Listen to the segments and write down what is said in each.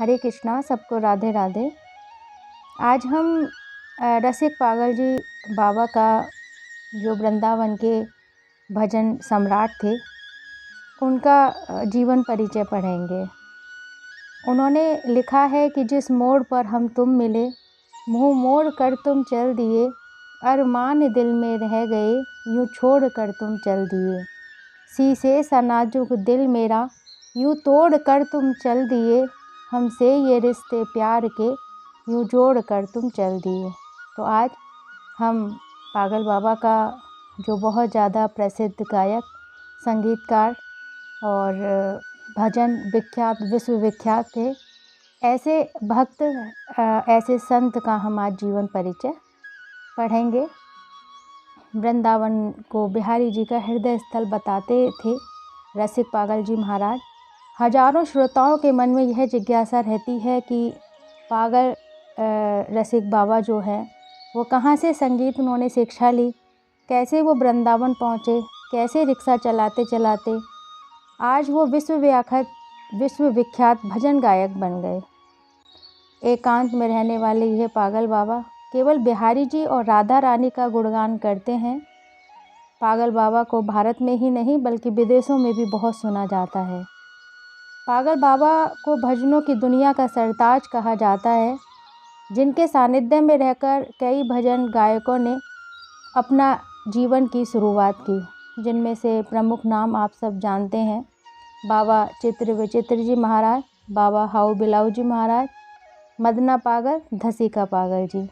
हरे कृष्णा, सबको राधे राधे। आज हम रसिक पागल जी बाबा का, जो वृंदावन के भजन सम्राट थे, उनका जीवन परिचय पढ़ेंगे। उन्होंने लिखा है कि जिस मोड़ पर हम तुम मिले, मुँह मोड़ कर तुम चल दिए, अरमान दिल में रह गए, यूँ छोड़ कर तुम चल दिए। शीशे सा नाजुक दिल मेरा यूँ तोड़ कर तुम चल दिए, हमसे ये रिश्ते प्यार के यूँ जोड़ कर तुम चल दिए। तो आज हम पागल बाबा का, जो बहुत ज़्यादा प्रसिद्ध गायक, संगीतकार और भजन विख्यात, विश्वविख्यात थे, ऐसे भक्त, ऐसे संत का हम आज जीवन परिचय पढ़ेंगे। वृंदावन को बिहारी जी का हृदय स्थल बताते थे रसिक पागल जी महाराज। हजारों श्रोताओं के मन में यह जिज्ञासा रहती है कि पागल रसिक बाबा जो है वो कहाँ से संगीत उन्होंने शिक्षा ली, कैसे वो वृंदावन पहुँचे, कैसे रिक्शा चलाते चलाते आज वो विश्वविख्यात भजन गायक बन गए। एकांत में रहने वाले यह पागल बाबा केवल बिहारी जी और राधा रानी का गुणगान करते हैं। पागल बाबा को भारत में ही नहीं बल्कि विदेशों में भी बहुत सुना जाता है। पागल बाबा को भजनों की दुनिया का सरताज कहा जाता है, जिनके सानिध्य में रहकर कई भजन गायकों ने अपना जीवन की शुरुआत की, जिनमें से प्रमुख नाम आप सब जानते हैं। बाबा चित्र विचित्र जी महाराज, बाबा हाउ बिलाऊ जी महाराज, मदना पागल, धसीका पागल जी।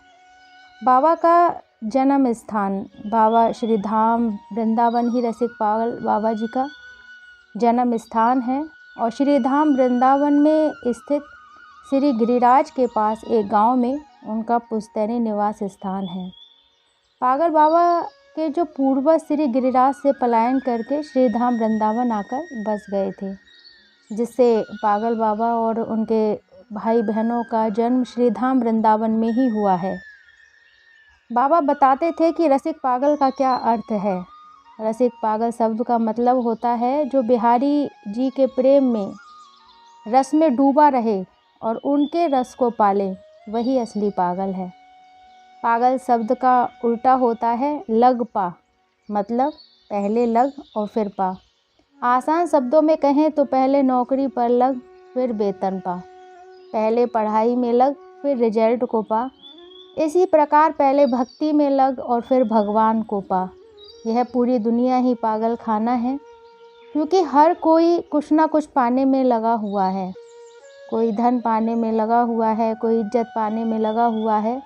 बाबा का जन्म स्थान बाबा श्री धाम वृंदावन ही रसिक पागल बाबा जी का जन्म स्थान है और श्री धाम वृंदावन में स्थित श्री गिरिराज के पास एक गांव में उनका पुश्तैनी निवास स्थान है। पागल बाबा के जो पूर्वज श्री गिरिराज से पलायन करके श्री धाम वृंदावन आकर बस गए थे, जिससे पागल बाबा और उनके भाई बहनों का जन्म श्री धाम वृंदावन में ही हुआ है। बाबा बताते थे कि रसिक पागल का क्या अर्थ है। रसिक पागल शब्द का मतलब होता है जो बिहारी जी के प्रेम में, रस में डूबा रहे और उनके रस को पाले, वही असली पागल है। पागल शब्द का उल्टा होता है लग पा, मतलब पहले लग और फिर पा। आसान शब्दों में कहें तो पहले नौकरी पर लग, फिर वेतन पा। पहले पढ़ाई में लग, फिर रिजल्ट को पा। इसी प्रकार पहले भक्ति में लग और फिर भगवान को पा। यह पूरी दुनिया ही पागल खाना है, क्योंकि हर कोई कुछ ना कुछ पाने में लगा हुआ है। कोई धन पाने में लगा हुआ है, कोई इज्जत पाने में लगा हुआ है,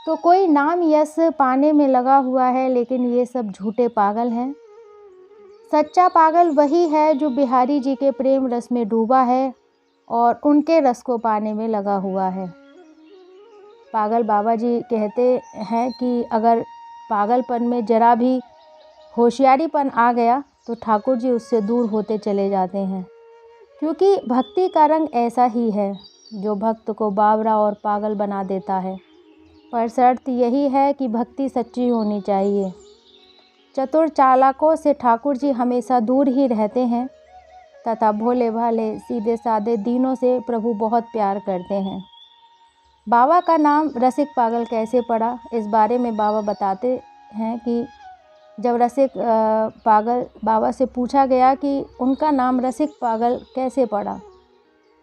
तो कोई नाम यश पाने में लगा हुआ है, लेकिन ये सब झूठे पागल हैं। सच्चा पागल वही है जो बिहारी जी के प्रेम रस में डूबा है और उनके रस को पाने में लगा हुआ है। पागल बाबा जी कहते हैं कि अगर पागलपन में जरा भी होशियारीपन आ गया तो ठाकुर जी उससे दूर होते चले जाते हैं, क्योंकि भक्ति का रंग ऐसा ही है जो भक्त को बावरा और पागल बना देता है। पर शर्त यही है कि भक्ति सच्ची होनी चाहिए। चतुर चालाकों से ठाकुर जी हमेशा दूर ही रहते हैं तथा भोले भाले सीधे साधे दीनों से प्रभु बहुत प्यार करते हैं। बाबा का नाम रसिक पागल कैसे पड़ा, इस बारे में बाबा बताते हैं कि जब रसिक पागल बाबा से पूछा गया कि उनका नाम रसिक पागल कैसे पड़ा,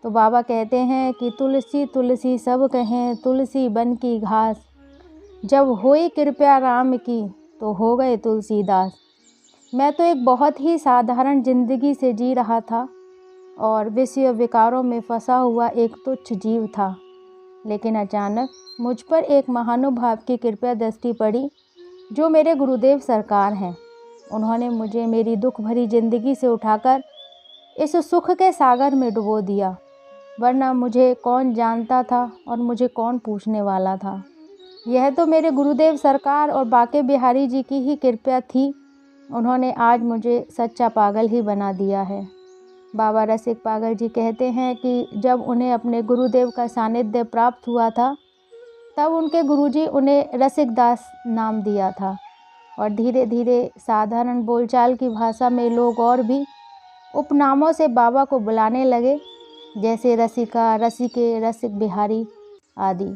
तो बाबा कहते हैं कि तुलसी तुलसी सब कहें, तुलसी बन की घास, जब होई कृपया राम की तो हो गए तुलसीदास। मैं तो एक बहुत ही साधारण जिंदगी से जी रहा था और विषय विकारों में फंसा हुआ एक तुच्छ जीव था, लेकिन अचानक मुझ पर एक महानुभाव की कृपया दृष्टि पड़ी, जो मेरे गुरुदेव सरकार हैं। उन्होंने मुझे मेरी दुख भरी ज़िंदगी से उठाकर इस सुख के सागर में डुबो दिया, वरना मुझे कौन जानता था और मुझे कौन पूछने वाला था। यह तो मेरे गुरुदेव सरकार और बाके बिहारी जी की ही कृपया थी। उन्होंने आज मुझे सच्चा पागल ही बना दिया है। बाबा रसिक पागल जी कहते हैं कि जब उन्हें अपने गुरुदेव का सानिध्य प्राप्त हुआ था, तब उनके गुरुजी उन्हें रसिक दास नाम दिया था और धीरे धीरे साधारण बोलचाल की भाषा में लोग और भी उपनामों से बाबा को बुलाने लगे। जैसे रसिका, रसिके, रसिक बिहारी आदि।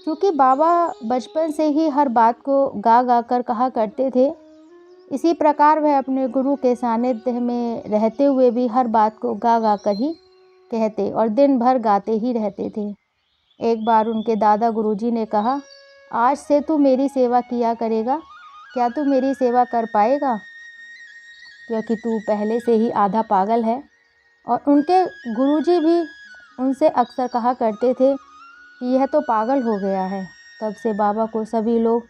क्योंकि बाबा बचपन से ही हर बात को गा गा कर कहा करते थे, इसी प्रकार वह अपने गुरु के सानिध्य में रहते हुए भी हर बात को गा गा कर ही कहते और दिन भर गाते ही रहते थे। एक बार उनके दादा गुरुजी ने कहा, आज से तू मेरी सेवा किया करेगा, क्या तू मेरी सेवा कर पाएगा? क्योंकि तू पहले से ही आधा पागल है। और उनके गुरुजी भी उनसे अक्सर कहा करते थे कि यह तो पागल हो गया है। तब से बाबा को सभी लोग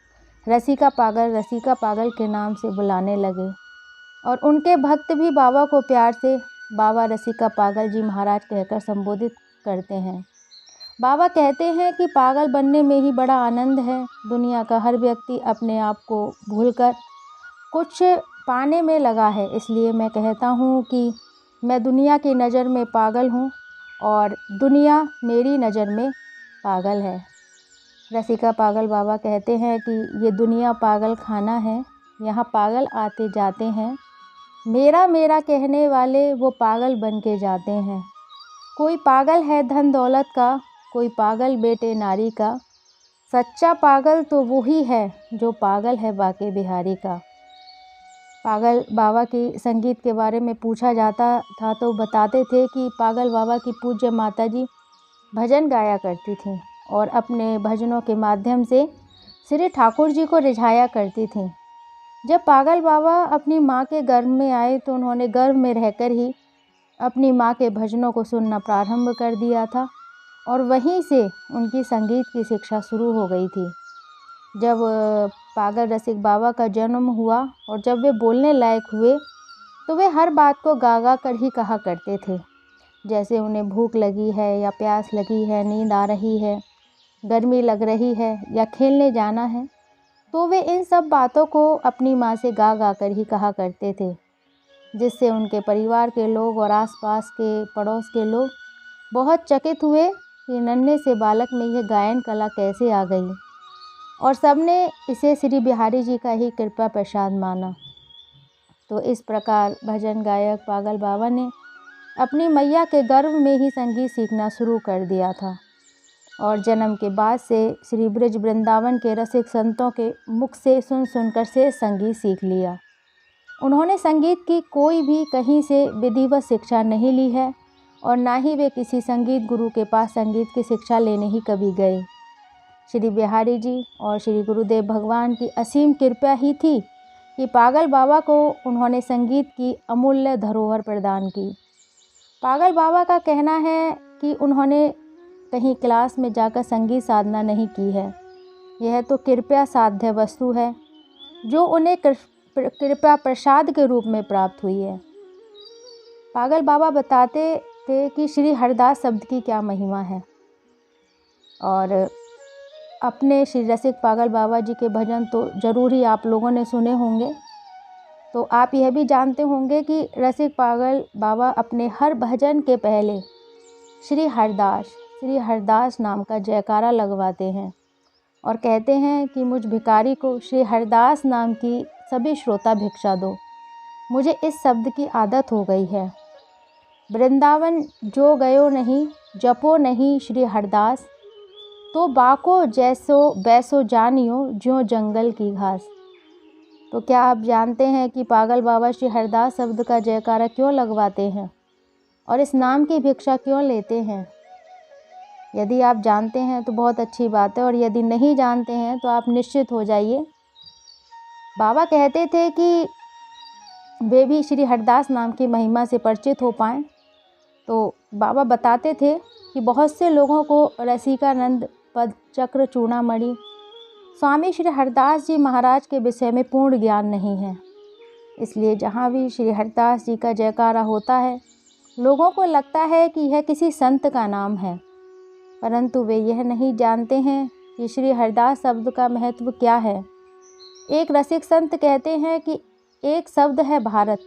रसिका पागल के नाम से बुलाने लगे और उनके भक्त भी बाबा को प्यार से बाबा रसिका पागल जी महाराज कहकर संबोधित करते हैं। बाबा कहते हैं कि पागल बनने में ही बड़ा आनंद है। दुनिया का हर व्यक्ति अपने आप को भूलकर कुछ पाने में लगा है, इसलिए मैं कहता हूँ कि मैं दुनिया की नज़र में पागल हूँ और दुनिया मेरी नज़र में पागल है। रसिका पागल बाबा कहते हैं कि ये दुनिया पागल खाना है, यहाँ पागल आते जाते हैं, मेरा मेरा कहने वाले वो पागल बन के जाते हैं। कोई पागल है धन दौलत का, कोई पागल बेटे नारी का, सच्चा पागल तो वही है जो पागल है बाके बिहारी का। पागल बाबा की संगीत के बारे में पूछा जाता था तो बताते थे कि पागल बाबा की पूज्य माता जी भजन गाया करती थीं और अपने भजनों के माध्यम से श्री ठाकुर जी को रिझाया करती थीं। जब पागल बाबा अपनी माँ के गर्भ में आए तो उन्होंने गर्भ में रहकर ही अपनी माँ के भजनों को सुनना प्रारंभ कर दिया था और वहीं से उनकी संगीत की शिक्षा शुरू हो गई थी। जब पागल रसिक बाबा का जन्म हुआ और जब वे बोलने लायक हुए तो वे हर बात को गा गा कर ही कहा करते थे। जैसे उन्हें भूख लगी है या प्यास लगी है, नींद आ रही है, गर्मी लग रही है या खेलने जाना है, तो वे इन सब बातों को अपनी माँ से गा गा कर ही कहा करते थे, जिससे उनके परिवार के लोग और आसपास के पड़ोस के लोग बहुत चकित हुए कि नन्हे से बालक में यह गायन कला कैसे आ गई और सबने इसे श्री बिहारी जी का ही कृपा प्रसाद माना। तो इस प्रकार भजन गायक पागल बाबा ने अपनी मैया के गर्भ में ही संगीत सीखना शुरू कर दिया था और जन्म के बाद से श्री ब्रज वृंदावन के रसिक संतों के मुख से सुन सुनकर से संगीत सीख लिया। उन्होंने संगीत की कोई भी कहीं से विधिवत शिक्षा नहीं ली है और ना ही वे किसी संगीत गुरु के पास संगीत की शिक्षा लेने ही कभी गए। श्री बिहारी जी और श्री गुरुदेव भगवान की असीम कृपा ही थी कि पागल बाबा को उन्होंने संगीत की अमूल्य धरोहर प्रदान की। पागल बाबा का कहना है कि उन्होंने कहीं क्लास में जाकर संगीत साधना नहीं की है, यह तो कृपया साध्य वस्तु है जो उन्हें कृपा प्रसाद के रूप में प्राप्त हुई है। पागल बाबा बताते थे कि श्री हरदास शब्द की क्या महिमा है और अपने श्री रसिक पागल बाबा जी के भजन तो ज़रूर ही आप लोगों ने सुने होंगे। तो आप यह भी जानते होंगे कि रसिक पागल बाबा अपने हर भजन के पहले श्री हरदास नाम का जयकारा लगवाते हैं और कहते हैं कि मुझ भिखारी को श्री हरदास नाम की सभी श्रोता भिक्षा दो, मुझे इस शब्द की आदत हो गई है। वृंदावन जो गयो नहीं, जपो नहीं श्री हरदास, तो बाको जैसो बैसो जानियो ज्यों जंगल की घास। तो क्या आप जानते हैं कि पागल बाबा श्री हरदास शब्द का जयकारा क्यों लगवाते हैं और इस नाम की भिक्षा क्यों लेते हैं? यदि आप जानते हैं तो बहुत अच्छी बात है और यदि नहीं जानते हैं तो आप निश्चित हो जाइए। बाबा कहते थे कि वे भी श्री हरदास नाम की महिमा से परिचित हो पाएँ। तो बाबा बताते थे कि बहुत से लोगों को रसिकानंद पद चक्र चूड़ामणि स्वामी श्री हरदास जी महाराज के विषय में पूर्ण ज्ञान नहीं है, इसलिए जहाँ भी श्री हरदास जी का जयकारा होता है लोगों को लगता है कि यह किसी संत का नाम है, परंतु वे यह नहीं जानते हैं कि श्री हरदास शब्द का महत्व क्या है। एक रसिक संत कहते हैं कि एक शब्द है भारत,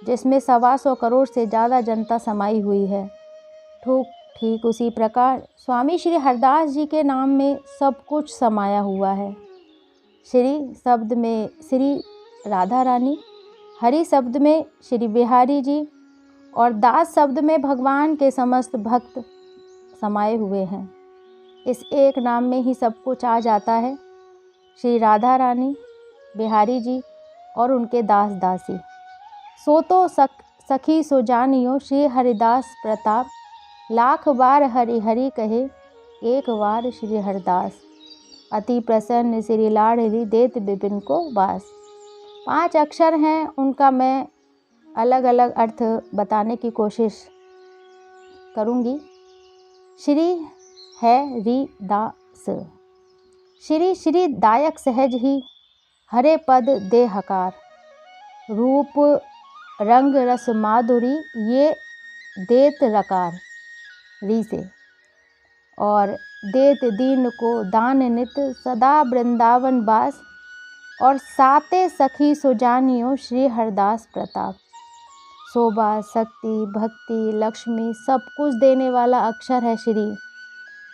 जिसमें 125 करोड़ से ज़्यादा जनता समाई हुई है। ठीक उसी प्रकार स्वामी श्री हरदास जी के नाम में सब कुछ समाया हुआ है। श्री शब्द में श्री राधा रानी, हरि शब्द में श्री बिहारी जी और दास शब्द में भगवान के समस्त भक्त समाये हुए हैं। इस एक नाम में ही सब कुछ आ जाता है। श्री राधा रानी, बिहारी जी और उनके दास दासी। सो तो सखी सो जानियो श्री हरिदास प्रताप, लाख बार हरि हरि कहे एक बार श्री हरदास। अति प्रसन्न श्री लाडली देत विपिन को वास। 5 अक्षर हैं, उनका मैं अलग अलग अर्थ बताने की कोशिश करूँगी। श्री है री दास, श्री श्री दायक सहज ही, हरे पद दे हकार। रूप रंग रस माधुरी ये देत रकार री से। और देत दीन को दान नित सदा वृंदावन वास। और साते सखी सुजानियो श्री हरदास प्रताप। शोभा शक्ति भक्ति लक्ष्मी सब कुछ देने वाला अक्षर है श्री।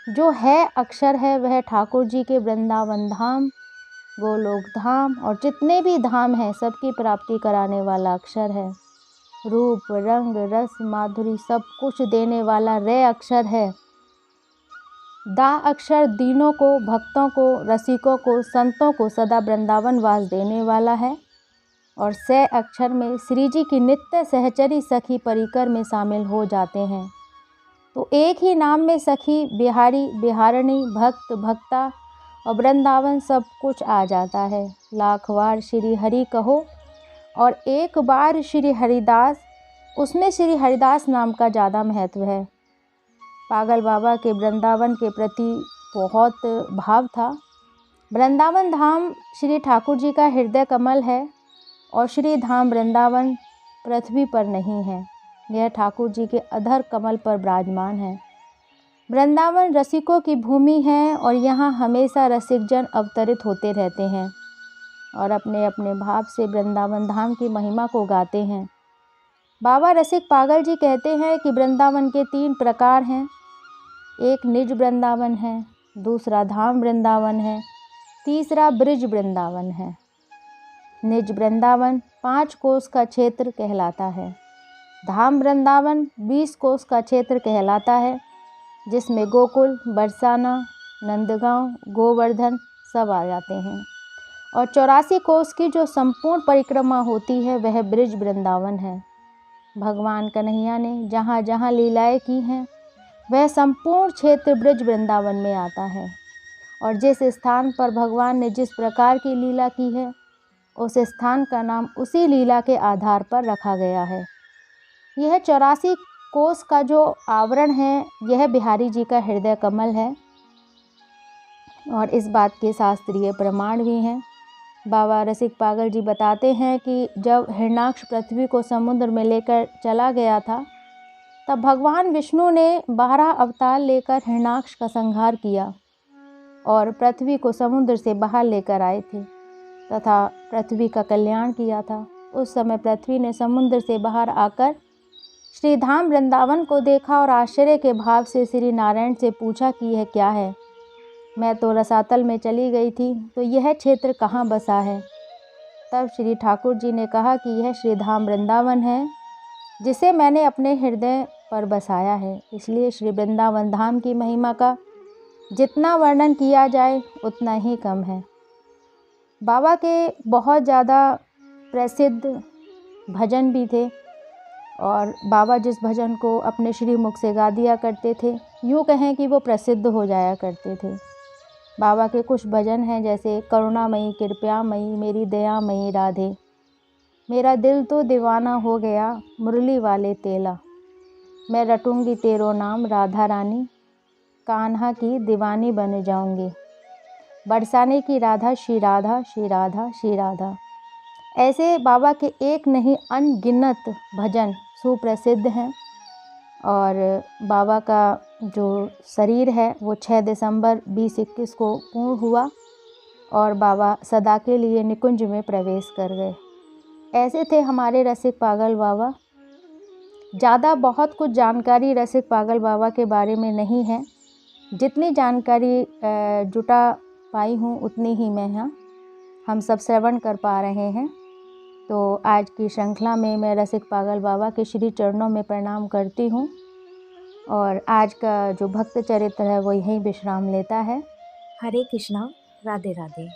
जो है अक्षर है वह ठाकुर जी के वृंदावन धाम, गोलोक धाम और जितने भी धाम हैं सबकी प्राप्ति कराने वाला अक्षर है। रूप रंग रस माधुरी सब कुछ देने वाला रे अक्षर है। दा अक्षर दीनों को, भक्तों को, रसिकों को, संतों को सदा वृंदावन वास देने वाला है। और से अक्षर में श्री जी की नित्य सहचरी सखी परिकर में शामिल हो जाते हैं। तो एक ही नाम में सखी, बिहारी, बिहारणी, भक्त, भक्ता और वृंदावन सब कुछ आ जाता है। लाख बार श्री हरि कहो और एक बार श्री हरिदास, उसमें श्री हरिदास नाम का ज़्यादा महत्व है। पागल बाबा के वृंदावन के प्रति बहुत भाव था। वृंदावन धाम श्री ठाकुर जी का हृदय कमल है और श्री धाम वृंदावन पृथ्वी पर नहीं है, यह ठाकुर जी के अधर कमल पर विराजमान है। वृंदावन रसिकों की भूमि है और यहाँ हमेशा रसिकजन अवतरित होते रहते हैं और अपने अपने भाव से वृंदावन धाम की महिमा को गाते हैं। बाबा रसिक पागल जी कहते हैं कि वृंदावन के 3 प्रकार हैं। एक निज वृंदावन है, दूसरा धाम वृंदावन है, तीसरा ब्रिज वृंदावन है। निज वृंदावन 5 कोस का क्षेत्र कहलाता है। धाम वृंदावन 20 कोस का क्षेत्र कहलाता है, जिसमें गोकुल, बरसाना, नंदगांव, गोवर्धन सब आ जाते हैं। और 84 कोस की जो संपूर्ण परिक्रमा होती है वह ब्रिज वृंदावन है। भगवान कन्हैया ने जहाँ जहाँ लीलाएँ की हैं वह संपूर्ण क्षेत्र ब्रिज वृंदावन में आता है। और जिस स्थान पर भगवान ने जिस प्रकार की लीला की है उस स्थान का नाम उसी लीला के आधार पर रखा गया है। यह 84 कोस का जो आवरण है यह बिहारी जी का हृदय कमल है और इस बात के शास्त्रीय प्रमाण भी हैं। बाबा रसिक पागल जी बताते हैं कि जब हिरण्याक्ष पृथ्वी को समुद्र में लेकर चला गया था तब भगवान विष्णु ने 12 अवतार लेकर हिरण्याक्ष का संहार किया और पृथ्वी को समुद्र से बाहर लेकर आए थे तथा पृथ्वी का कल्याण किया था। उस समय पृथ्वी ने समुद्र से बाहर आकर श्री धाम वृंदावन को देखा और आश्चर्य के भाव से श्री नारायण से पूछा कि यह क्या है। मैं तो रसातल में चली गई थी, तो यह क्षेत्र कहाँ बसा है। तब श्री ठाकुर जी ने कहा कि यह श्री धाम वृंदावन है जिसे मैंने अपने हृदय पर बसाया है। इसलिए श्री वृंदावन धाम की महिमा का जितना वर्णन किया जाए उतना ही कम है। बाबा के बहुत ज़्यादा प्रसिद्ध भजन भी थे और बाबा जिस भजन को अपने श्रीमुख से गा दिया करते थे, यूँ कहें कि वो प्रसिद्ध हो जाया करते थे। बाबा के कुछ भजन हैं जैसे करुणामयी कृपयामयी मेरी दयामयी राधे, मेरा दिल तो दीवाना हो गया मुरली वाले तेला, मैं रटूंगी तेरो नाम राधा रानी, कान्हा की दीवानी बन जाऊंगी, बरसाने की राधा श्री राधा श्री राधा श्री राधा। ऐसे बाबा के एक नहीं अनगिनत भजन सुप्रसिद्ध हैं। और बाबा का जो शरीर है वो 6 दिसंबर 2021 को पूर्ण हुआ और बाबा सदा के लिए निकुंज में प्रवेश कर गए। ऐसे थे हमारे रसिक पागल बाबा। ज़्यादा बहुत कुछ जानकारी रसिक पागल बाबा के बारे में नहीं है। जितनी जानकारी जुटा पाई हूँ उतनी ही मैं यहाँ हम सब श्रवण कर पा रहे हैं। तो आज की श्रृंखला में मैं रसिक पागल बाबा के श्री चरणों में प्रणाम करती हूँ और आज का जो भक्त चरित्र है वो यहीं विश्राम लेता है। हरे कृष्णा, राधे राधे।